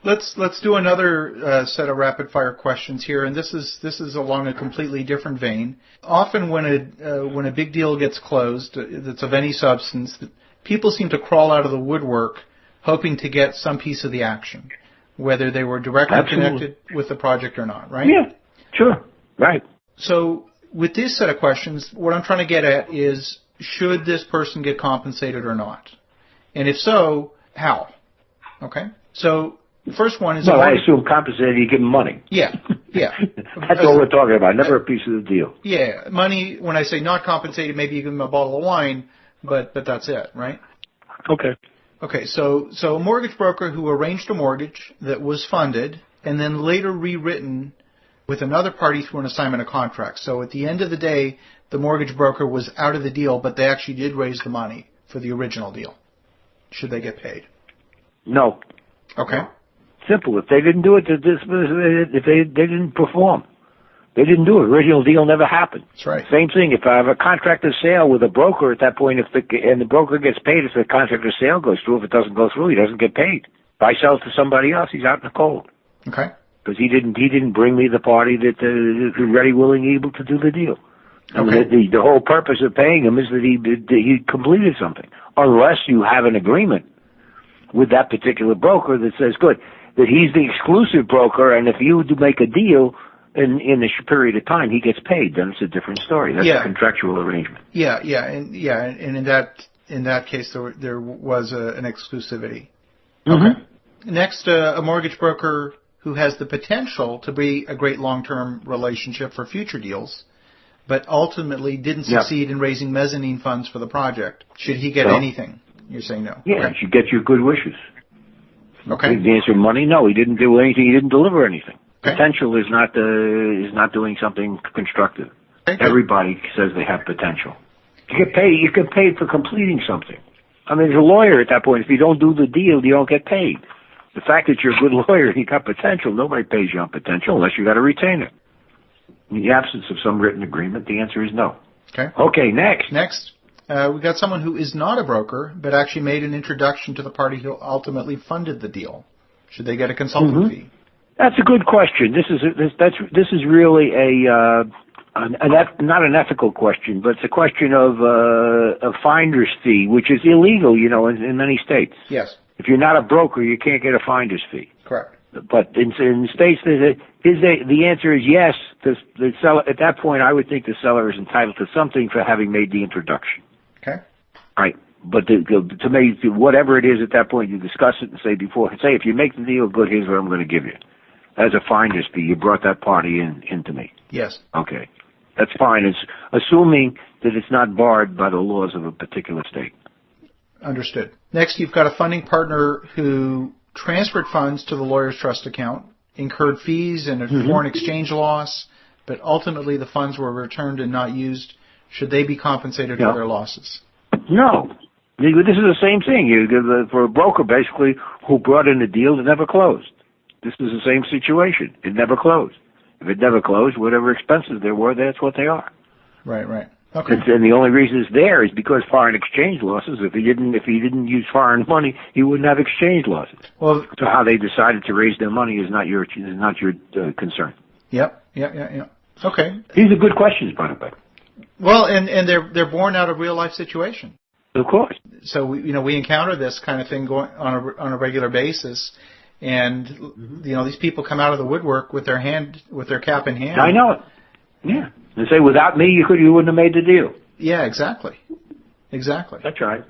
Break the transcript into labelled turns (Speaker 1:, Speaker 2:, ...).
Speaker 1: Let's do another set of rapid fire questions here, and this is along a completely different vein. Often when a big deal gets closed that's of any substance, people seem to crawl out of the woodwork hoping to get some piece of the action, whether they were directly connected with the project or not, right?
Speaker 2: Yeah, sure, right.
Speaker 1: So with this set of questions, what I'm trying to get at is, should this person get compensated or not? And if so, how? Okay? So the first one is...
Speaker 2: Well, I assume compensated, you give them money.
Speaker 1: Yeah, yeah.
Speaker 2: That's all we're talking about, never a piece of the deal.
Speaker 1: Yeah, money, when I say not compensated, maybe you give them a bottle of wine, but that's it, right?
Speaker 2: Okay.
Speaker 1: Okay, so a mortgage broker who arranged a mortgage that was funded and then later rewritten with another party through an assignment of contract. So at the end of the day, the mortgage broker was out of the deal, but they actually did raise the money for the original deal. Should they get paid?
Speaker 2: No.
Speaker 1: Okay.
Speaker 2: Simple. If they didn't do it, if they didn't perform, they didn't do it. Original deal never happened.
Speaker 1: That's right.
Speaker 2: Same thing. If I have a contract of sale with a broker at that point, and the broker gets paid if the contract of sale goes through. If it doesn't go through, he doesn't get paid. If I sell it to somebody else, he's out in the cold.
Speaker 1: Okay.
Speaker 2: Because he didn't bring me the party that is ready, willing, able to do the deal. Okay. I mean, the whole purpose of paying him is that he completed something. Unless you have an agreement with that particular broker that says, good, that he's the exclusive broker, and if you do make a deal in a period of time, he gets paid, then it's a different story. That's a contractual arrangement.
Speaker 1: And in that case, there was an exclusivity.
Speaker 2: Mm-hmm.
Speaker 1: Okay. Next, a mortgage broker who has the potential to be a great long-term relationship for future deals, but ultimately didn't succeed in raising mezzanine funds for the project. Should he get anything? You're saying no.
Speaker 2: Yeah, you should get your good wishes.
Speaker 1: Okay.
Speaker 2: The answer, money? No, he didn't do anything. He didn't deliver anything.
Speaker 1: Okay.
Speaker 2: Potential is not doing something constructive.
Speaker 1: Okay.
Speaker 2: Everybody says they have potential. You get paid for completing something. I mean, as a lawyer at that point, if you don't do the deal, you don't get paid. The fact that you're a good lawyer and you got potential, nobody pays you on potential unless you got a retainer. In the absence of some written agreement, the answer is no.
Speaker 1: Okay.
Speaker 2: Okay, next.
Speaker 1: Next, we got someone who is not a broker, but actually made an introduction to the party who ultimately funded the deal. Should they get a consulting fee?
Speaker 2: That's a good question. This is really not an ethical question, but it's a question of a finder's fee, which is illegal, in many states.
Speaker 1: Yes.
Speaker 2: If you're not a broker, you can't get a finder's fee.
Speaker 1: Correct.
Speaker 2: But in states, the answer is yes. The seller, at that point, I would think the seller is entitled to something for having made the introduction.
Speaker 1: Okay.
Speaker 2: Right. But to me, whatever it is at that point, you discuss it and say if you make the deal, good, here's what I'm going to give you. As a finder's fee, you brought that party into me.
Speaker 1: Yes.
Speaker 2: Okay. That's fine. It's assuming that it's not barred by the laws of a particular state.
Speaker 1: Understood. Next, you've got a funding partner who transferred funds to the lawyer's trust account, incurred fees and a foreign exchange loss, but ultimately the funds were returned and not used. Should they be compensated for their losses?
Speaker 2: No. This is the same thing. For a broker, basically, who brought in a deal that never closed. This is the same situation. It never closed. If it never closed, whatever expenses there were, that's what they are.
Speaker 1: Right. Okay.
Speaker 2: And the only reason it's there is because foreign exchange losses. If he didn't use foreign money, he wouldn't have exchange losses. Well, so how they decided to raise their money is not your concern.
Speaker 1: Yep. Okay.
Speaker 2: These are good questions, by the way.
Speaker 1: Well, and they're born out of real life situation.
Speaker 2: Of course.
Speaker 1: So we encounter this kind of thing going on a regular basis, and these people come out of the woodwork with their cap in hand.
Speaker 2: I know it. Yeah. And say, without me, you wouldn't have made the deal.
Speaker 1: Yeah, exactly.
Speaker 2: That's right.